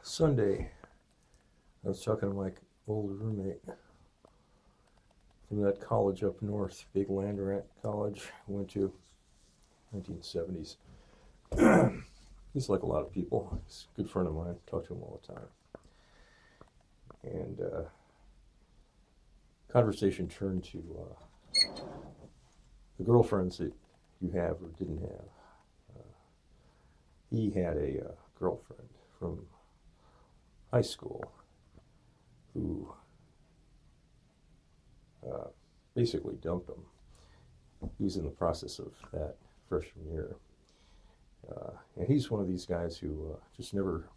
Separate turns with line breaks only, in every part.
Sunday, I was talking to my old roommate from that college up north, big land grant college I went to, 1970s. He's like a lot of people. He's a good friend of mine. Talk to him all the time. And conversation turned to the girlfriends that you have or didn't have. He had a girlfriend from high school who basically dumped him. He was in the process of that freshman year. And he's one of these guys who just never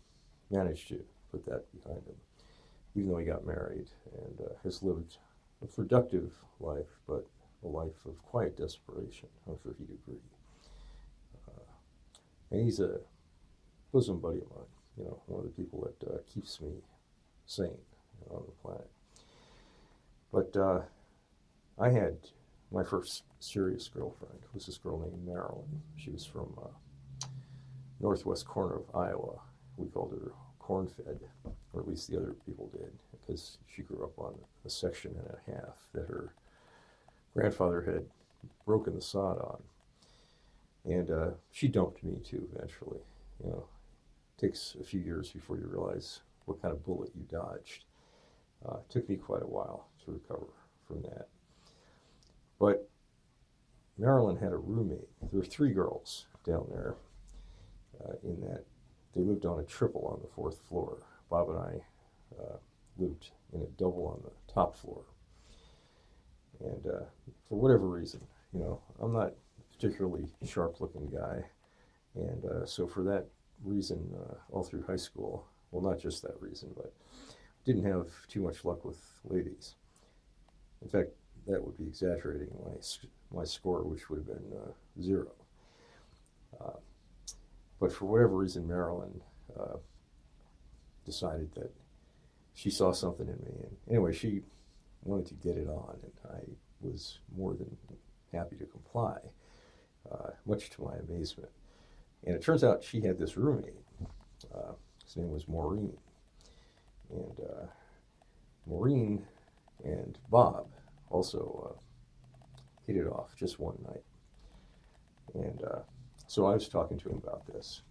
managed to put that behind him, even though he got married and has lived a productive life, but a life of quiet desperation. I'm sure he'd agree. And he's a bosom buddy of mine, one of the people that keeps me sane on the planet. But I had my first serious girlfriend. Was this girl named Maureen. She was from northwest corner of Iowa. We called her corn-fed, or at least the other people did, because she grew up on a section and a half that her grandfather had broken the sod on. And she dumped me too eventually. It takes a few years before you realize what kind of bullet you dodged. It took me quite a while to recover from that. But Marilyn had a roommate. There were 3 girls down there in that. They lived on a triple on the 4th floor. Bob and I lived in a double on the top floor. And for whatever reason, I'm not a particularly sharp-looking guy. And so for that reason, all through high school, well, not just that reason, but didn't have too much luck with ladies. In fact, that would be exaggerating my score, which would have been 0. But for whatever reason, Marilyn decided that she saw something in me. And anyway, she wanted to get it on, and I was more than happy to comply, much to my amazement. And it turns out she had this roommate. His name was Maureen. And Maureen and Bob also hit it off just one night. And so I was talking to him about this.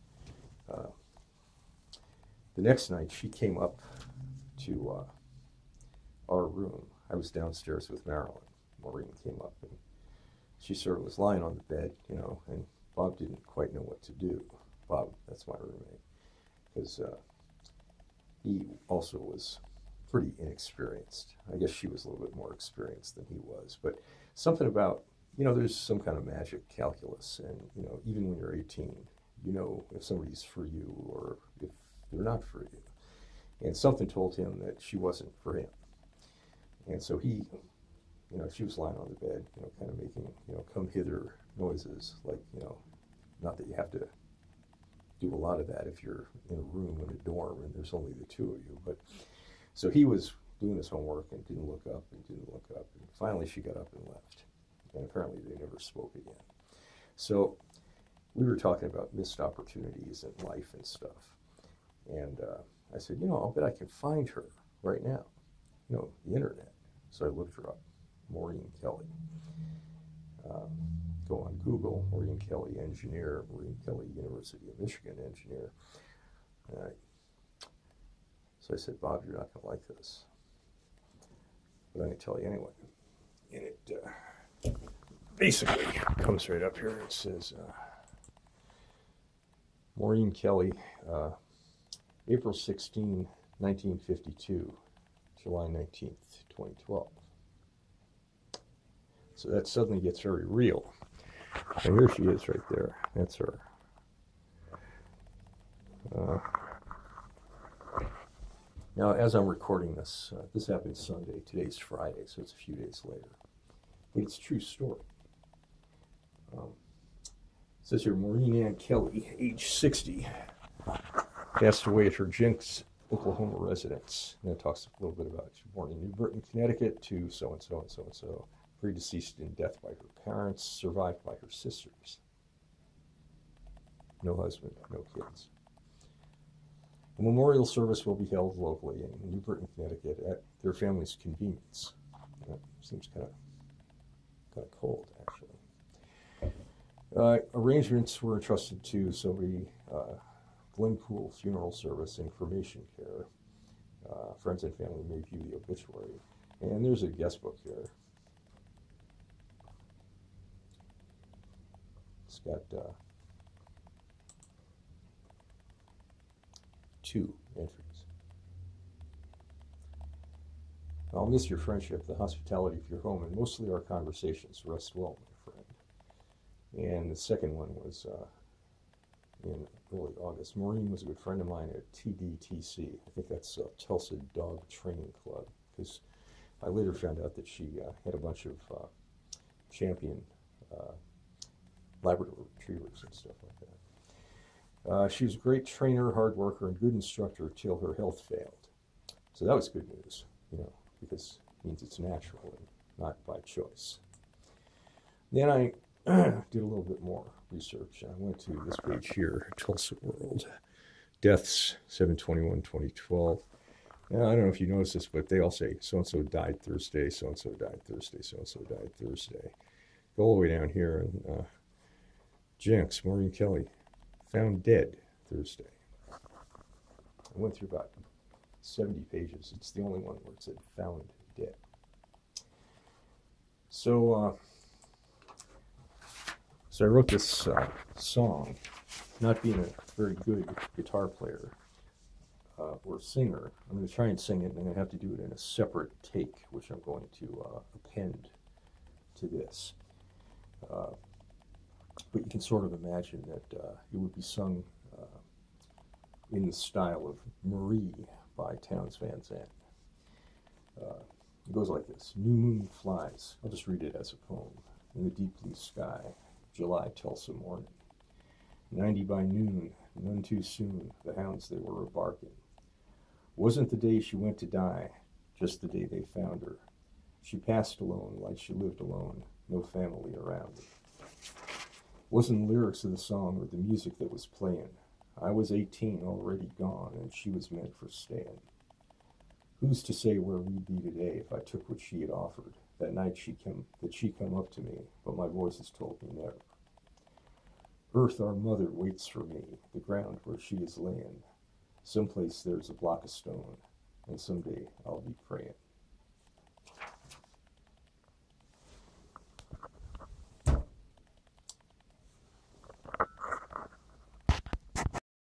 The next night, she came up to our room. I was downstairs with Marilyn. Maureen came up, and she sort of was lying on the bed, and Bob didn't quite know what to do. Bob, that's my roommate, because he also was pretty inexperienced. I guess she was a little bit more experienced than he was, but something about, there's some kind of magic calculus, and, even when you're 18, if somebody's for you or if they're not for you. And something told him that she wasn't for him. And so he, she was lying on the bed, kind of making, come hither noises, like, not that you have to do a lot of that if you're in a room in a dorm and there's only the 2 of you. But so he was doing his homework and didn't look up and didn't look up. And finally she got up and left. And apparently they never spoke again. So we were talking about missed opportunities in life and stuff. And I said, I'll bet I can find her right now. The internet. So I looked her up, Maureen Kelly. Go on Google, Maureen Kelly engineer, Maureen Kelly University of Michigan engineer. So I said, Bob, you're not going to like this, but I'm going to tell you anyway. And it basically comes right up here. It says, Maureen Kelly, April 16, 1952, July 19th, 2012. So that suddenly gets very real. And here she is right there. That's her. Now, as I'm recording this, this happened Sunday. Today's Friday, so it's a few days later. But it's a true story. It says here, Maureen Ann Kelly, age 60, passed away at her Jenks, Oklahoma residence. And it talks a little bit about she was born in New Britain, Connecticut, to so-and-so and so-and-so. Predeceased in death by her parents, survived by her sisters. No husband, no kids. A memorial service will be held locally in New Britain, Connecticut, at their family's convenience. That seems kind of cold, actually. Arrangements were entrusted to somebody, Glenpool Funeral Service, Information Care. Friends and family may view the obituary. And there's a guest book here. It's got 2 entries. I'll miss your friendship, the hospitality of your home, and mostly our conversations. Rest well, my friend. And the second one was in early August. Maureen was a good friend of mine at TDTC. I think that's Tulsa Dog Training Club, because I later found out that she had a bunch of champion Labrador retrievers and stuff like that. She was a great trainer, hard worker, and good instructor till her health failed. So that was good news, you know, because it means it's natural and not by choice. Then I did a little bit more research. I went to this page here, Tulsa World. Deaths, 7/21/2012. I don't know if you notice this, but they all say so-and-so died Thursday, so-and-so died Thursday, so-and-so died Thursday. Go all the way down here, and Jenks, Maureen Kelly, found dead Thursday. I went through about 70 pages. It's the only one where it said found dead. So I wrote this song, not being a very good guitar player or singer. I'm going to try and sing it, and I'm going to have to do it in a separate take, which I'm going to append to this. But you can sort of imagine that it would be sung in the style of Marie by Townes Van Zandt. It goes like this. New moon flies. I'll just read it as a poem. In the deep blue sky, July Tulsa morning. 90 by noon, none too soon, the hounds they were barking. Wasn't the day she went to die, just the day they found her. She passed alone like she lived alone, no family around her. Wasn't the lyrics of the song or the music that was playing. I was 18, already gone, and she was meant for staying. Who's to say where we'd be today if I took what she had offered? That night she come up to me, but my voices told me never. Earth, our mother, waits for me, the ground where she is laying. Someplace there's a block of stone, and someday I'll be praying.